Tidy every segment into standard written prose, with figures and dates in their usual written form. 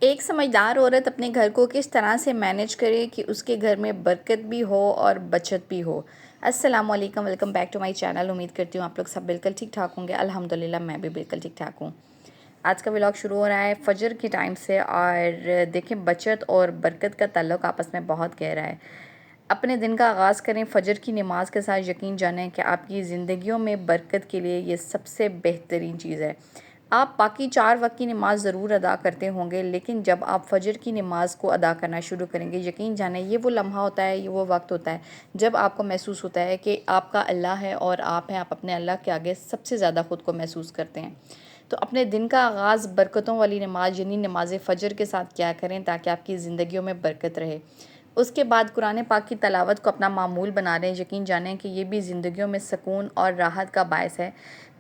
एक समझदार औरत अपने घर को किस तरह से मैनेज करे कि उसके घर में बरकत भी हो और बचत भी हो। अस्सलाम वालेकुम, welcome back to my channel. उम्मीद करती हूँ आप लोग सब बिल्कुल ठीक ठाक होंगे। अल्हम्दुलिल्लाह मैं भी बिल्कुल ठीक ठाक हूँ। आज का व्लॉग शुरू हो रहा है फजर के टाइम से और देखें बचत और बरकत का ताल्लुक़ आपस में बहुत गहरा है। अपने दिन का आगाज़ करें फजर की नमाज के साथ। यकीन जानें कि आपकी ज़िंदगियों में बरकत के लिए ये सबसे बेहतरीन चीज़ है। आप बाकी 4 वक्त की नमाज़ ज़रूर अदा करते होंगे, लेकिन जब आप फजर की नमाज़ को अदा करना शुरू करेंगे, यकीन जानें ये वो लम्हा होता है, ये वो वक्त होता है जब आपको महसूस होता है कि आपका अल्लाह है और आप हैं। आप अपने अल्लाह के आगे सबसे ज़्यादा ख़ुद को महसूस करते हैं। तो अपने दिन का आगाज़ बरकतों वाली नमाज यानी नमाज फ़जर के साथ क्या करें ताकि आपकी ज़िंदगियों में बरकत रहे। उसके बाद कुरान पाक की तलावत को अपना मामूल बना लें। यकीन जानें कि ये भी ज़िंदगियों में सुकून और राहत का बायस है।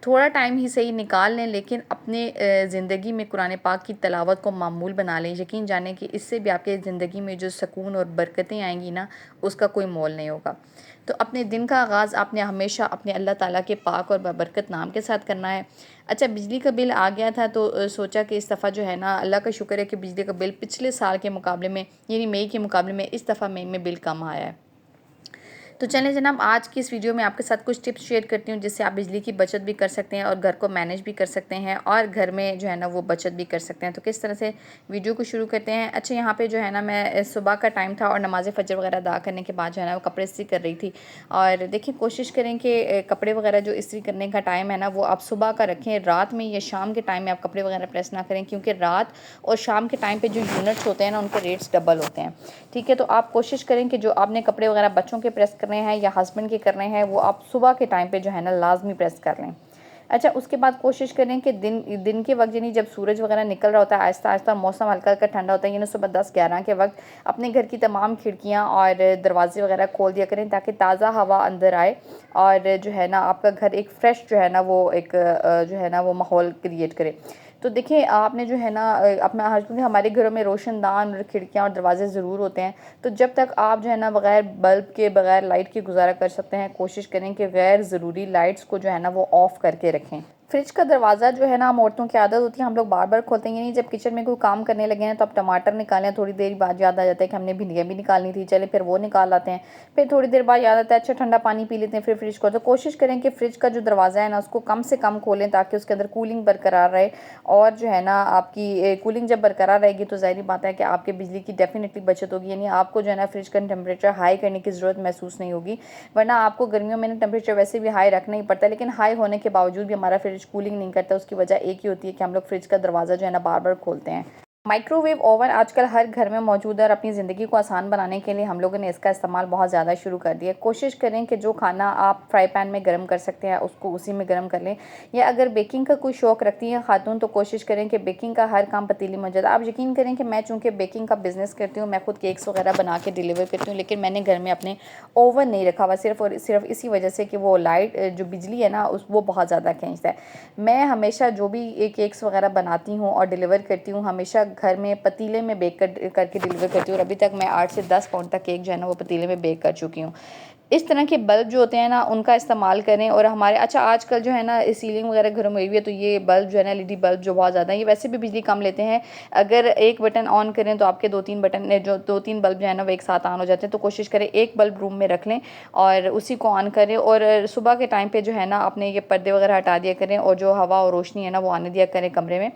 थोड़ा टाइम ही सही निकाल लें, लेकिन अपने ज़िंदगी में कुरान पाक की तलावत को मामूल बना लें। यकीन जानें कि इससे भी आपके ज़िंदगी में जो सुकून और बरकतें आएंगी ना, उसका कोई मोल नहीं होगा। तो अपने दिन का आगाज़ आपने हमेशा अपने अल्लाह ताला के पाक और बरकत नाम के साथ करना है। अच्छा, बिजली का बिल आ गया था तो सोचा कि इस दफ़ा जो है ना, अल्लाह का शुक्र है कि बिजली का बिल पिछले साल के मुकाबले में यानी मई के मुकाबले में इस दफ़ा मई में बिल कम आया है। तो चलें जनाब, आज की इस वीडियो में आपके साथ कुछ टिप्स शेयर करती हूँ जिससे आप बिजली की बचत भी कर सकते हैं और घर को मैनेज भी कर सकते हैं और घर में जो है ना वो बचत भी कर सकते हैं। तो किस तरह से वीडियो को शुरू करते हैं। अच्छा, यहाँ पे जो है ना मैं सुबह का टाइम था और नमाज़ फ़जर वगैरह अदा करने के बाद जो है ना वो कपड़े इस्त्री कर रही थी। और देखिए, कोशिश करें कि कपड़े वगैरह जो इस्त्री करने का टाइम है ना वो आप सुबह का रखें, रात में या शाम के टाइम में आप कपड़े वगैरह प्रेस ना करें, क्योंकि रात और शाम के टाइम पर जो यूनिट्स होते हैं ना उनके रेट्स डबल होते हैं। ठीक है, तो आप कोशिश करें कि जो आपने कपड़े वगैरह बच्चों के प्रेस करने हैं या हस्बैंड के करने हैं वो आप सुबह के टाइम पे जो है ना लाजमी प्रेस कर लें। अच्छा, उसके बाद कोशिश करें कि दिन के वक्त यानी जब सूरज वगैरह निकल रहा होता है, आहिस्ता आहिस्ता मौसम हल्का हल्का ठंडा होता है, यानी सुबह 10-11 के वक्त अपने घर की तमाम खिड़कियाँ और दरवाजे वगैरह खोल दिया करें ताकि ताज़ा हवा अंदर आए और जो है ना आपका घर एक फ़्रेश जो है ना वो एक जो है ना वो माहौल क्रिएट करे। तो देखिए, आपने जो है ना अपना क्योंकि हमारे घरों में रोशनदान और खिड़कियाँ और दरवाजे ज़रूर होते हैं, तो जब तक आप जो है ना बग़ैर बल्ब के बग़ैर लाइट के गुजारा कर सकते हैं, कोशिश करें कि गैर ज़रूरी लाइट्स को जो है ना वो ऑफ़ करके रखें। फ्रिज का दरवाज़ा जो है ना, हम औरतों की आदत होती है हम लोग बार बार खोलते हैं। यानी जब किचन में कोई काम करने लगे हैं तो आप टमाटर निकालें, थोड़ी देर बाद याद आ जाता है कि हमने भिंडियाँ भी निकालनी थी, चले फिर वो निकाल आते हैं। फिर थोड़ी देर बाद याद आता है अच्छा ठंडा पानी पी लेते हैं, फिर फ्रिज को। तो कोशिश करें कि फ्रिज का जो दरवाज़ा है ना उसको कम से कम खोलें ताकि उसके अंदर कूलिंग बरकरार रहे। और जो है ना आपकी कूलिंग जब बरकरार रहेगी तो ज़ाहिर बात है कि आपके बिजली की डेफिनेटली बचत होगी। यानी आपको जो है ना फ्रिज का टेम्परेचर हाई करने की ज़रूरत महसूस नहीं होगी, वरना आपको गर्मियों में ना टेम्परेचर वैसे भी हाई रखना ही पड़ता है, लेकिन हाई होने के बावजूद भी हमारा फ्रिज कूलिंग नहीं करता। उसकी वजह एक ही होती है कि हम लोग फ्रिज का दरवाज़ा जो है ना बार बार खोलते हैं। माइक्रोवेव ओवन आजकल हर घर में मौजूद है और अपनी ज़िंदगी को आसान बनाने के लिए हम लोगों ने इसका इस्तेमाल बहुत ज़्यादा शुरू कर दिया। कोशिश करें कि जो खाना आप फ्राई पैन में गर्म कर सकते हैं उसको उसी में गर्म कर लें। या अगर बेकिंग का कोई शौक़ रखती हैं खातून तो कोशिश करें कि बेकिंग का हर काम पतीली में हो जाए। आप यकीन करें कि मैं चूँकि बेकिंग का बिज़नेस करती हूँ, मैं खुद केक्स वगैरह बना के डिलीवर करती हूँ, लेकिन मैंने घर में अपने ओवन नहीं रखा हुआ सिर्फ़ और सिर्फ इसी वजह से कि वो लाइट जो बिजली है ना वो बहुत ज़्यादा खींचता है। मैं हमेशा जो भी केक्स वगैरह बनाती हूँ और डिलीवर करती हूँ हमेशा घर में पतीले में बेक करके डिलीवर करती हूँ और अभी तक मैं 8 से 10 पाउंड तक केक जो है ना वो पतीले में बेक कर चुकी हूँ। इस तरह के बल्ब जो होते हैं ना उनका इस्तेमाल करें। और हमारे अच्छा आजकल जो है ना सीलिंग वगैरह घरों में हुई है, तो ये बल्ब जो है ना एलईडी बल्ब जो बहुत ज़्यादा है, ये वैसे भी बिजली कम लेते हैं। अगर एक बटन ऑन करें तो आपके 2-3 बटन जो 2-3 बल्ब जो है ना वो एक साथ ऑन हो जाते हैं। तो कोशिश करें एक बल्ब रूम में रख लें और उसी को ऑन करें और सुबह के टाइम पे जो है ना अपने ये पर्दे वगैरह हटा दिया करें और जो हवा और रोशनी है ना वो आने दिया करें कमरे में।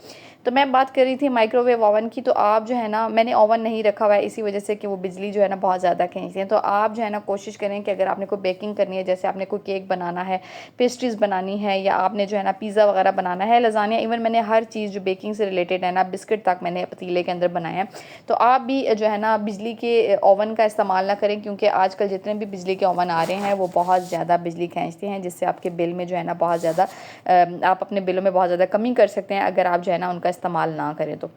तो मैं बात कर रही थी माइक्रोवेव ओवन की, तो आप जो है ना मैंने ओवन नहीं रखा हुआ है इसी वजह से कि वो बिजली जो है ना बहुत ज़्यादा खींचती है। तो आप जो है ना कोशिश करें कि अगर आपने कोई बेकिंग करनी है, जैसे आपने कोई केक बनाना है, पेस्ट्रीज़ बनानी है या आपने जो है ना पिज़्ज़ा वगैरह बनाना है, लज़ानिया, इवन मैंने हर चीज़ जो बेकिंग से रिलेटेड है ना बिस्किट तक मैंने पतीले के अंदर बनाया है। तो आप भी जो है ना बिजली के ओवन का इस्तेमाल ना करें, क्योंकि आजकल जितने भी बिजली के ओवन आ रहे हैं वो बहुत ज़्यादा बिजली खींचते हैं, जिससे आपके बिल में जो है ना बहुत ज़्यादा आप अपने बिलों में बहुत ज़्यादा कमी कर सकते हैं अगर आप जो है ना उनका इस्तेमाल ना करें। तो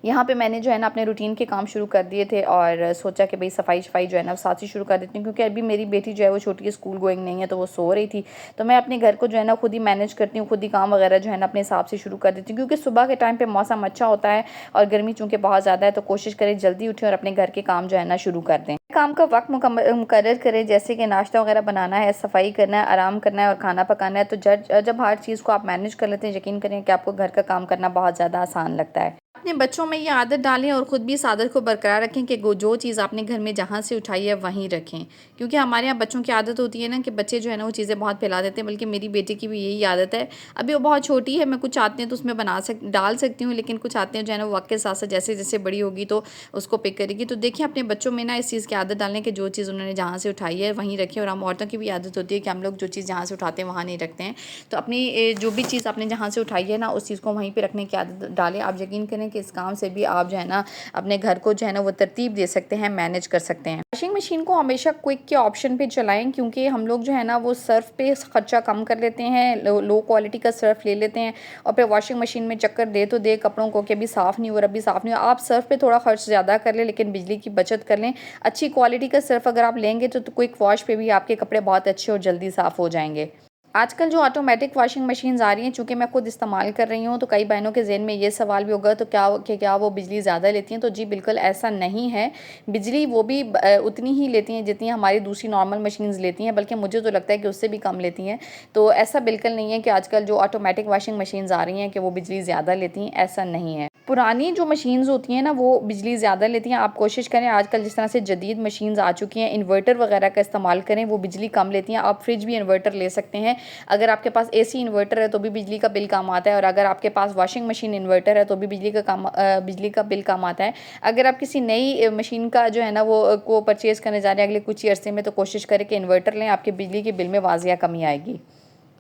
यहाँ पे मैंने जो है ना अपने रूटीन के काम शुरू कर दिए थे और सोचा कि भाई सफाई जो है ना साथ ही शुरू कर देती हूँ, क्योंकि अभी मेरी बेटी जो है वो छोटी है, स्कूल गोइंग नहीं है, तो वो सो रही थी। तो मैं अपने घर को जो है ना खुद ही मैनेज करती हूँ, खुद ही काम वगैरह जो है ना अपने हिसाब से शुरू कर देती हूँ, क्योंकि सुबह के टाइम पर मौसम अच्छा होता है और गर्मी चूँकि बहुत ज़्यादा है। तो कोशिश करें जल्दी उठें और अपने घर के काम जो है ना शुरू कर दें। काम का वक्त मुकर्रर करें, जैसे कि नाश्ता वगैरह बनाना है, सफाई करना है, आराम करना है और खाना पकाना है। तो जब हर चीज़ को आप मैनेज कर लेते हैं, यकीन करें कि आपको घर का काम करना बहुत ज़्यादा आसान लगता है। अपने बच्चों में ये आदत डालें और ख़ुद भी इस आदत को बरकरार रखें कि जो चीज़ आपने घर में जहाँ से उठाई है वहीं रखें। क्योंकि हमारे यहाँ बच्चों की आदत होती है ना कि बच्चे जो है ना वो चीज़ें बहुत फैला देते हैं, बल्कि मेरी बेटी की भी यही आदत है। अभी वो बहुत छोटी है, मैं कुछ आते हैं तो उसमें डाल सकती हूँ, लेकिन कुछ आते हैं जो है ना वो वक्त के साथ साथ जैसे जैसे बड़ी होगी तो उसको पिक करेगी। तो देखिए अपने बच्चों में ना इस चीज़ की आदत डालने की जो चीज़ उन्होंने जहाँ से उठाई है वहीं रखें। और हम औरतों की भी आदत होती है कि हम लोग जो चीज़ जहाँ से उठाते हैं वहाँ नहीं रखते हैं। तो अपनी जो भी चीज़ आपने जहाँ से उठाई है ना उस चीज़ को वहीं पर रखने की आदत डालें। आप यकीन करें कि इस काम से भी आप जो है ना अपने घर को जो है ना वो तरतीब दे सकते हैं, मैनेज कर सकते हैं। वॉशिंग मशीन को हमेशा क्विक के ऑप्शन पे चलाएं, क्योंकि हम लोग जो है ना वो सर्फ पे खर्चा कम कर लेते हैं, लो क्वालिटी का सर्फ ले लेते हैं और फिर वॉशिंग मशीन में चक्कर दे तो दे कपड़ों को कि अभी साफ़ नहीं हो रहा, अभी साफ़ नहीं हो। आप सर्फ पे थोड़ा खर्च ज़्यादा कर लें, लेकिन बिजली की बचत कर लें। अच्छी क्वालिटी का सर्फ अगर आप लेंगे तो क्विक वॉश पे भी आपके कपड़े बहुत अच्छे और जल्दी साफ़ हो जाएंगे। आजकल जो ऑटोमेटिक वॉशिंग मशीन्स आ रही हैं, चूँकि मैं खुद इस्तेमाल कर रही हूँ, तो कई बहनों के ज़हन में ये सवाल भी होगा तो क्या वो बिजली ज़्यादा लेती हैं? तो जी बिल्कुल ऐसा नहीं है। बिजली वो भी उतनी ही लेती हैं जितनी हमारी दूसरी नॉर्मल मशीन्स लेती हैं, बल्कि मुझे तो लगता है कि उससे भी कम लेती हैं। तो ऐसा बिल्कुल नहीं है कि आजकल जो ऑटोमेटिक वॉशिंग मशीन्स आ रही हैं कि वो बिजली ज़्यादा लेती हैं, ऐसा नहीं है। पुरानी जो मशीन्स होती हैं ना वो बिजली ज़्यादा लेती हैं। आप कोशिश करें, आजकल जिस तरह से जदीद मशीन्स आ चुकी हैं, इन्वर्टर वगैरह का इस्तेमाल करें, वो बिजली कम लेती हैं। आप फ्रिज भी इन्वर्टर ले सकते हैं। अगर आपके पास एसी इन्वर्टर है तो भी बिजली का बिल कम आता है, और अगर आपके पास वॉशिंग मशीन इन्वर्टर है तो भी बिजली का बिल कम आता है। अगर आप किसी नई मशीन का जो है ना वो को परचेज़ करने जा रहे हैं अगले कुछ ही अरसे में, तो कोशिश करें कि इन्वर्टर लें, आपके बिजली के बिल में वाज़िया कमी आएगी।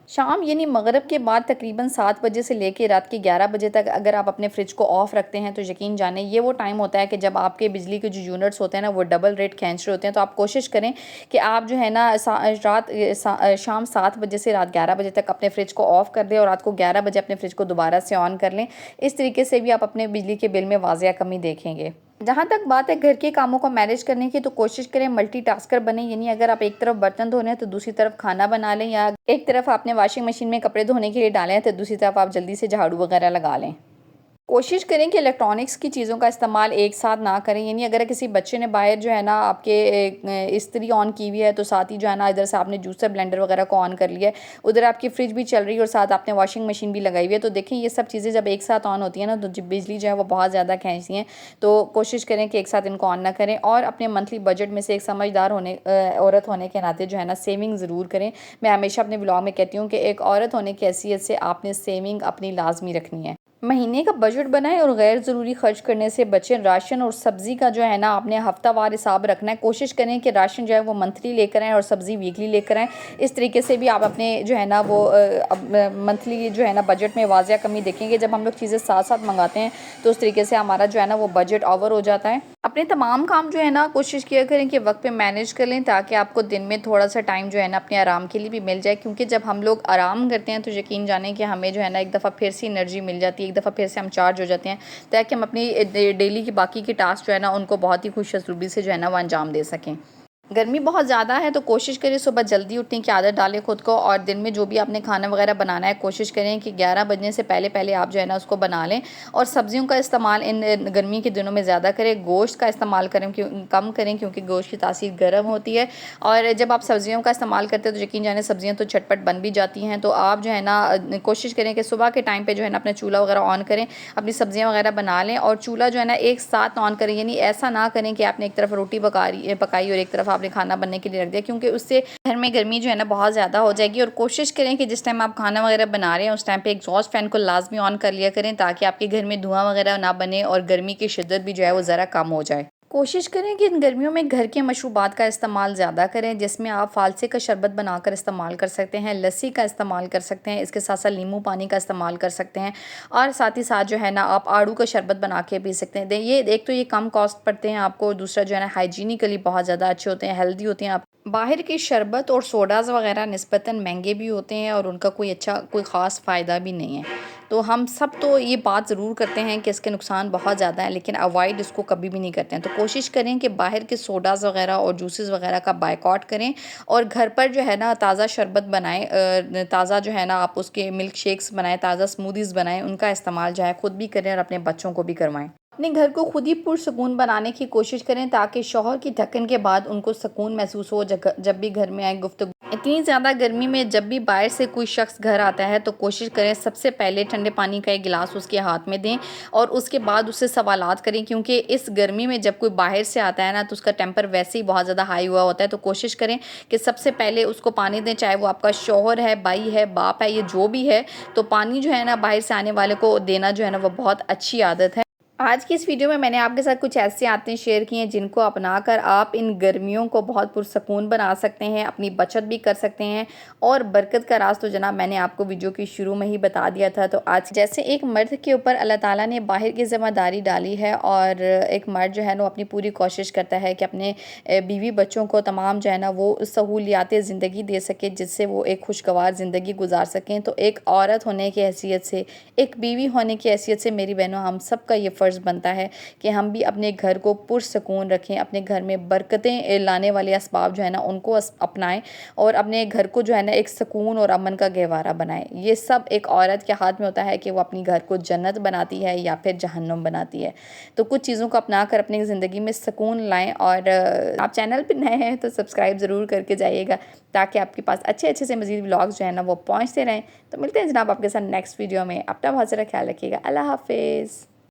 शाम यानी मगरिब के बाद तकरीबन 7 बजे से लेके रात के 11 बजे तक अगर आप अपने फ्रिज को ऑफ़ रखते हैं तो यकीन जानें ये वो टाइम होता है कि जब आपके बिजली के जो यूनिट्स होते हैं ना वो डबल रेट खींच रहे होते हैं। तो आप कोशिश करें कि आप जो है ना शाम 7 बजे से रात 11 बजे तक अपने फ्रिज को ऑफ़ कर दें और रात को 11 बजे अपने फ्रिज को दोबारा से ऑन कर लें। इस तरीके से भी आप अपने बिजली के बिल में वाज़िया कमी देखेंगे। जहाँ तक बात है घर के कामों को मैनेज करने की, तो कोशिश करें मल्टीटास्कर बने, यानी अगर आप एक तरफ बर्तन धो रहे हैं तो दूसरी तरफ खाना बना लें, या एक तरफ आपने वॉशिंग मशीन में कपड़े धोने के लिए डाले हैं तो दूसरी तरफ आप जल्दी से झाड़ू वगैरह लगा लें। कोशिश करें कि इलेक्ट्रॉनिक्स की चीज़ों का इस्तेमाल एक साथ ना करें, यानी अगर किसी बच्चे ने बाहर जो है ना आपके इस्त्री ऑन की हुई है तो साथ ही जो है ना इधर से आपने जूसर ब्लेंडर वगैरह को ऑन कर लिया है, उधर आपकी फ्रिज भी चल रही है और साथ आपने वॉशिंग मशीन भी लगाई हुई है। तो देखें ये सब चीज़ें जब एक साथ ऑन होती हैं ना तो जब बिजली जो है वो बहुत ज़्यादा खींचती हैं। तो कोशिश करें कि एक साथ इनको ऑन ना करें, और अपने मंथली बजट में से एक समझदार औरत होने के नाते जो है ना सेविंग ज़रूर करें। मैं हमेशा अपने ब्लॉग में कहती हूँ कि एक औरत होने की हैसियत से आपने सेविंग अपनी लाजमी रखनी है। महीने का बजट बनाएं और गैर ज़रूरी खर्च करने से बचें। राशन और सब्ज़ी का जो है ना आपने हफ्तावार हिसाब रखना है। कोशिश करें कि राशन जो है वो मंथली लेकर आएँ और सब्ज़ी वीकली लेकर आएँ। इस तरीके से भी आप अपने जो है ना वो मंथली जो है ना बजट में वाज़िया कमी देखेंगे। जब हम लोग चीज़ें साथ साथ मंगाते हैं तो उस तरीके से हमारा जो है ना वो बजट ओवर हो जाता है। अपने तमाम काम जो है ना कोशिश किया करें कि वक्त पे मैनेज कर लें, ताकि आपको दिन में थोड़ा सा टाइम जो है ना अपने आराम के लिए भी मिल जाए। क्योंकि जब हम लोग आराम करते हैं तो यकीन जानें कि हमें जो है ना एक दफ़ा फिर से एनर्जी मिल जाती है, एक दफ़ा फिर से हम चार्ज हो जाते हैं, ताकि हम अपनी डेली की बाकी के टास्क जो है ना उनको बहुत ही खुश असलूबी से जो है ना वो अंजाम दे सकें। गर्मी बहुत ज़्यादा है तो कोशिश करें सुबह जल्दी उठने की आदत डालें खुद को, और दिन में जो भी आपने खाना वगैरह बनाना है कोशिश करें कि 11 बजने से पहले पहले आप जो है ना उसको बना लें। और सब्जियों का इस्तेमाल इन गर्मी के दिनों में ज़्यादा करें। गोश्त का इस्तेमाल कम करें, क्योंकि गोश्त की तासीर गर्म होती है, और जब आप सब्जियों का इस्तेमाल करते हैं तो यकीन जाने सब्जियाँ तो झटपट बन भी जाती हैं। तो आप जो है ना कोशिश करें कि सुबह के टाइम पर जो है ना अपना चूल्हा वगैरह ऑन करें, अपनी सब्जियाँ वगैरह बना लें, और चूल्हा जो है ना एक साथ ऑन करें। यानी ऐसा ना करें कि आपने एक तरफ रोटी पकाई और एक तरफ आपने खाना बनने के लिए रख दिया, क्योंकि उससे घर में गर्मी जो है ना बहुत ज़्यादा हो जाएगी। और कोशिश करें कि जिस टाइम आप खाना वगैरह बना रहे हैं उस टाइम पे एग्जॉस्ट फैन को लाजमी ऑन कर लिया करें, ताकि आपके घर में धुआं वगैरह ना बने और गर्मी की शिद्दत भी जो है वो ज़रा कम हो जाए। कोशिश करें कि इन गर्मियों में घर के मशरूबात का इस्तेमाल ज़्यादा करें, जिसमें आप फालसे का शरबत बनाकर इस्तेमाल कर सकते हैं, लस्सी का इस्तेमाल कर सकते हैं, इसके साथ साथ नींबू पानी का इस्तेमाल कर सकते हैं, और साथ ही साथ जो है ना आप आड़ू का शरबत बना के पी सकते हैं। ये एक तो ये कम कॉस्ट पड़ते हैं आपको, और दूसरा जो है ना हाइजीनिकली बहुत ज़्यादा अच्छे होते हैं, हेल्दी होते हैं। आप बाहर के शरबत और सोडाज़ वगैरह निस्बतन महंगे भी होते हैं और उनका कोई ख़ास फ़ायदा भी नहीं है। तो हम सब तो ये बात ज़रूर करते हैं कि इसके नुकसान बहुत ज़्यादा हैं, लेकिन अवॉइड इसको कभी भी नहीं करते हैं। तो कोशिश करें कि बाहर के सोडाज़ वगैरह और जूसेस वगैरह का बायकॉट करें, और घर पर जो है ना ताज़ा शरबत बनाएं, ताज़ा जो है ना आप उसके मिल्क शेक्स बनाएं, ताज़ा स्मूदीज़ बनाएं, उनका इस्तेमाल जो है ख़ुद भी करें और अपने बच्चों को भी करवाएं। अपने घर को खुद ही पुरसकून बनाने की कोशिश करें ताकि शौहर की थकन के बाद उनको सुकून महसूस हो जब भी घर में आए गुफ्तगू। इतनी ज़्यादा गर्मी में जब भी बाहर से कोई शख्स घर आता है तो कोशिश करें सबसे पहले ठंडे पानी का एक गिलास उसके हाथ में दें और उसके बाद उससे सवालात करें, क्योंकि इस गर्मी में जब कोई बाहर से आता है ना तो उसका टेम्पर वैसे ही बहुत ज़्यादा हाई हुआ होता है। तो कोशिश करें कि सबसे पहले उसको पानी दें, चाहे वो आपका शौहर है, भाई है, बाप है, ये जो भी है। तो पानी जो है ना बाहर से आने वाले को देना जो है ना वो बहुत अच्छी आदत है। आज की इस वीडियो में मैंने आपके साथ कुछ ऐसी आदतें शेयर की हैं जिनको अपनाकर आप इन गर्मियों को बहुत पुरसकून बना सकते हैं, अपनी बचत भी कर सकते हैं और बरकत का राज तो जनाब मैंने आपको वीडियो की शुरू में ही बता दिया था। तो आज जैसे एक मर्द के ऊपर अल्लाह ताला ने बाहर की ज़िम्मेदारी डाली है और एक मर्द जो है ना अपनी पूरी कोशिश करता है कि अपने बीवी बच्चों को तमाम जो है ना वो सहूलियात ज़िंदगी दे सके जिससे वो एक खुशगवार ज़िंदगी गुजार सकें। तो एक औरत होने की हैसियत से, एक बीवी होने की हैसियत से मेरी बहनों हम सब का ये फ़र्ज़ बनता है कि हम भी अपने घर को पुरसकून रखें, अपने घर में बरकतें लाने वाले असबाब जो है ना उनको अपनाएं और अपने घर को जो है ना एक सुकून और अमन का गहवारा बनाएं। ये सब एक औरत के हाथ में होता है कि वो अपनी घर को जन्नत बनाती है या फिर जहन्नुम बनाती है। तो कुछ चीज़ों को अपना कर अपनी ज़िंदगी में सुकून लाएं और आप चैनल पर नए हैं तो सब्सक्राइब ज़रूर करके जाइएगा ताकि आपके पास अच्छे अच्छे से मज़ीद व्लॉग्स जो है ना वो पहुँचते रहें। तो मिलते हैं जनाब आपके साथ नेक्स्ट वीडियो में। अपना बहुत सारा ख्याल रखिएगा। अल्लाह हाफिज़।